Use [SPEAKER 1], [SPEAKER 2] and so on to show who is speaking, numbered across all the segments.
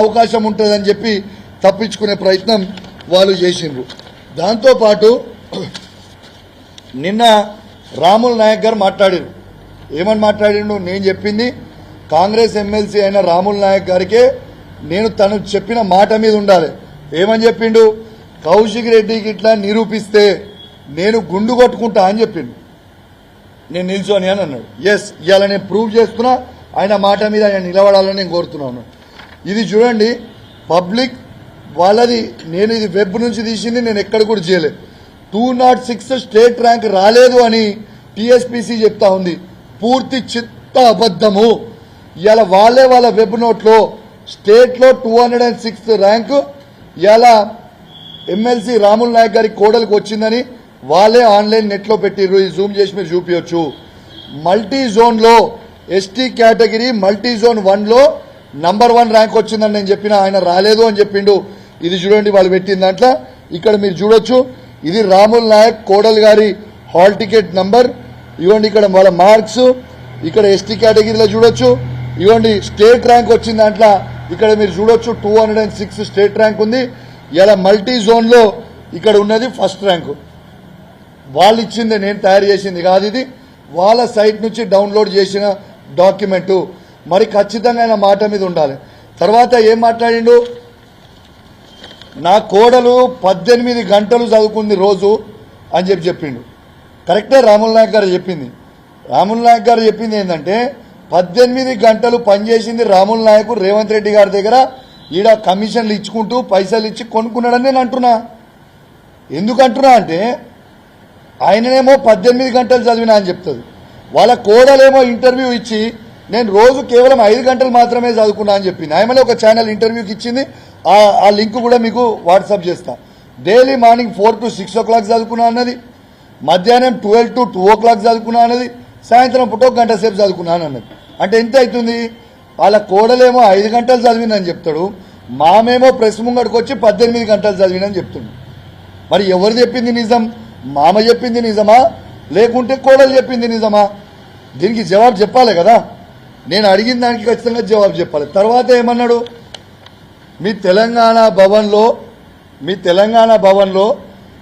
[SPEAKER 1] అవకాశం ఉంటుందని చెప్పి తప్పించుకునే ప్రయత్నం వాళ్ళు చేసిండ్రు. దాంతోపాటు నిన్న రాముల్ నాయక్ గారు మాట్లాడారు. ఏమని మాట్లాడిండు? నేను చెప్పింది కాంగ్రెస్ ఎమ్మెల్సీ అయిన రాముల్ నాయక్ గారికే నేను తను చెప్పిన మాట మీద ఉండాలి. ఏమని చెప్పిండు? కౌశిక్ రెడ్డికి ఇట్లా నిరూపిస్తే నేను గుండు కొట్టుకుంటా అని చెప్పిండు. నేను నిల్చొని అని అన్నాడు. ఎస్, ఇవాళ నేను ప్రూవ్ చేస్తున్నా ఆయన మాట మీద ఆయన నిలబడాలని నేను కోరుతున్నాను. ఇది చూడండి, పబ్లిక్ వాళ్ళది. నేను ఇది వెబ్ నుంచి తీసింది, నేను ఎక్కడ కూడా చేయలేదు. 206 స్టేట్ ర్యాంక్ రాలేదు అని టీఎస్పీసీ చెప్తా ఉంది. పూర్తి చిత్త అబద్ధము. ఇవాళ వాళ్ళ వెబ్ నోట్లో స్టేట్లో 206 ర్యాంకు ఇవాళ ఎమ్మెల్సీ రాముల్ నాయక్ గారి కోడలికి వచ్చిందని వాళ్ళే ఆన్లైన్ నెట్లో పెట్టిర్రు. ఈ జూమ్ చేసి మీరు చూపించవచ్చు. మల్టీ జోన్లో ఎస్టీ కేటగిరీ మల్టీ జోన్ 1లో నంబర్ 1 ర్యాంక్ వచ్చిందని నేను చెప్పిన, ఆయన రాలేదు అని చెప్పిండు. ఇది చూడండి వాళ్ళు పెట్టిన దాంట్లో, ఇక్కడ మీరు చూడొచ్చు. ఇది రాముల్ నాయక్ కోడల్ గారి హాల్ టికెట్ నంబర్. ఇవ్వండి ఇక్కడ వాళ్ళ మార్క్స్. ఇక్కడ ఎస్టీ కేటగిరీలో చూడొచ్చు. ఇవ్వండి స్టేట్ ర్యాంక్ వచ్చిన దాంట్లో ఇక్కడ మీరు చూడొచ్చు 206 స్టేట్ ర్యాంక్ ఉంది. ఇలా మల్టీ జోన్లో ఇక్కడ ఉన్నది ఫస్ట్ ర్యాంకు. వాళ్ళు ఇచ్చింది, నేను తయారు చేసింది కాదు. ఇది వాళ్ళ సైట్ నుంచి డౌన్లోడ్ చేసిన డాక్యుమెంటు. మరి ఖచ్చితంగా ఆయన మాట మీద ఉండాలి. తర్వాత ఏం మాట్లాడిండు? నా కోడలు 18 గంటలు చదువుకుంది రోజు అని చెప్పిండు. కరెక్టే రాముల్ నాయక్ గారు చెప్పింది. రాముల్ నాయక్ గారు చెప్పింది ఏంటంటే 18 గంటలు పనిచేసింది రాముల్ నాయక్ రేవంత్ రెడ్డి గారి దగ్గర ఈడ కమిషన్లు ఇచ్చుకుంటూ పైసలు ఇచ్చి కొనుక్కున్నాడని నేను అంటున్నా. ఎందుకు అంటున్నా అంటే ఆయననేమో 18 గంటలు చదివినా అని చెప్తుంది. వాళ్ళ కోడలేమో ఇంటర్వ్యూ ఇచ్చి నేను రోజు కేవలం 5 గంటలు మాత్రమే చదువుకున్నా అని చెప్పింది. ఆయమలో ఒక ఛానల్ ఇంటర్వ్యూకి ఇచ్చింది. ఆ లింక్ కూడా మీకు వాట్సాప్ చేస్తా. డైలీ మార్నింగ్ 4 to 6 o'clock చదువుకున్నా అన్నది, మధ్యాహ్నం 12 to 2 o'clock చదువుకున్నా అన్నది, సాయంత్రం పూట 1 గంట సేపు చదువుకున్నాను అన్నది. అంటే ఎంత అవుతుంది? వాళ్ళ కోడలేమో 5 గంటలు చదివినని చెప్తాడు, మామేమో ప్రెస్ ముంగడికి వచ్చి 18 గంటలు చదివినని చెప్తుండు. మరి ఎవరు చెప్పింది నిజం? మామ చెప్పింది నిజమా లేకుంటే కోడలు చెప్పింది నిజమా? దీనికి జవాబు చెప్పాలి కదా. నేను అడిగిన దానికి ఖచ్చితంగా జవాబు చెప్పాలి. తర్వాత ఏమన్నాడు? మీ తెలంగాణ భవన్లో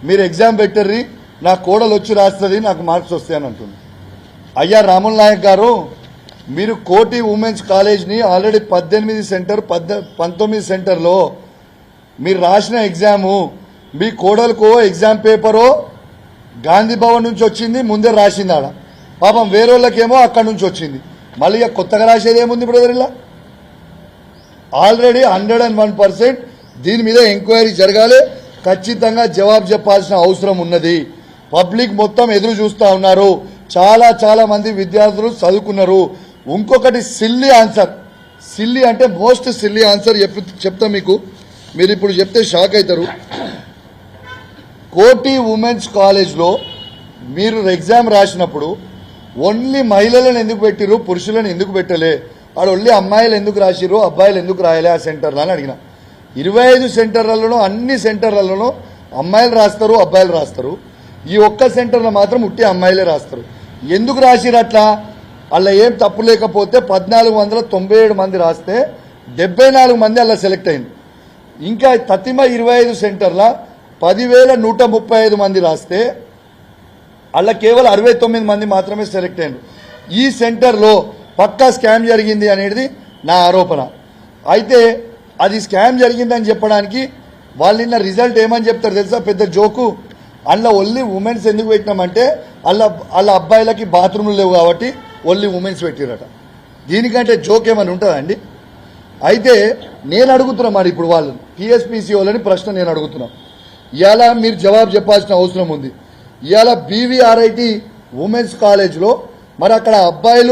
[SPEAKER 1] మీరు ఎగ్జామ్ పెట్టర్రి, నా కోడలు వచ్చి రాస్తుంది, నాకు మార్క్స్ వస్తాయని అంటుంది. అయ్యా రాముల్ నాయక్ గారు, మీరు కోటి ఉమెన్స్ కాలేజ్ని ఆల్రెడీ 18 సెంటర్ 19 సెంటర్లో మీరు రాసిన ఎగ్జాము, మీ కోడలకు ఎగ్జామ్ పేపరు గాంధీ భవన్ నుంచి వచ్చింది, ముందే రాసింది. ఆడ పాపం వేరేళ్ళకేమో అక్కడి నుంచి వచ్చింది. మళ్ళీ కొత్తగా రాసేది ఏముంది బ్రదర్? ఇలా ఆల్రెడీ 101% దీని మీద ఎంక్వైరీ జరగాలి. ఖచ్చితంగా జవాబు చెప్పాల్సిన అవసరం ఉన్నది. పబ్లిక్ మొత్తం ఎదురు చూస్తూ ఉన్నారు. చాలా మంది విద్యార్థులు చదువుకున్నారు. ఇంకొకటి సిల్లీ ఆన్సర్, సిల్లీ అంటే మోస్ట్ సిల్లీ ఆన్సర్ చెప్తా మీకు. మీరు ఇప్పుడు చెప్తే షాక్ అవుతారు. కోటి ఉమెన్స్ కాలేజ్లో మీరు ఎగ్జామ్ రాసినప్పుడు ఓన్లీ మహిళలను ఎందుకు పెట్టిరు, పురుషులను ఎందుకు పెట్టలే? ఆడ ఓన్లీ అమ్మాయిలు ఎందుకు రాసిరు, అబ్బాయిలు ఎందుకు రాయలే ఆ సెంటర్లో అని అడిగిన. 25 సెంటర్లలోనూ అన్ని సెంటర్లలోనూ అమ్మాయిలు రాస్తారు, అబ్బాయిలు రాస్తారు. ఈ ఒక్క సెంటర్లో మాత్రం ఉట్టి అమ్మాయిలే రాస్తారు. ఎందుకు రాసిరు అట్లా? అలా ఏం తప్పు లేకపోతే 1497 మంది రాస్తే 74 మంది అలా సెలెక్ట్ అయింది. ఇంకా తతిమ 25 సెంటర్ల 10,135 మంది రాస్తే అలా కేవలం 69 మంది మాత్రమే సెలెక్ట్ అయ్యారు. ఈ సెంటర్లో పక్కా స్కామ్ జరిగింది అనేది నా ఆరోపణ. అయితే అది స్కామ్ జరిగిందని చెప్పడానికి వాళ్ళు నిన్న రిజల్ట్ ఏమని చెప్తారు తెలుసా? పెద్ద జోకు. అందులో ఓన్లీ ఉమెన్స్ ఎందుకు పెట్టినామంటే వాళ్ళ అబ్బాయిలకి బాత్రూమ్లు లేవు కాబట్టి ఓన్లీ ఉమెన్స్ పెట్టిరట. దీనికంటే జోక్ ఏమైనా ఉంటుందండి? అయితే నేను అడుగుతున్నా, మరి ఇప్పుడు వాళ్ళు టీఎస్పీసీ వాళ్ళని ప్రశ్న నేను అడుగుతున్నా. ఇవాళ మీరు జవాబు చెప్పాల్సిన అవసరం ఉంది. ఇవాళ బీవీఆర్ఐటి ఉమెన్స్ కాలేజ్లో మరి అక్కడ అబ్బాయిలు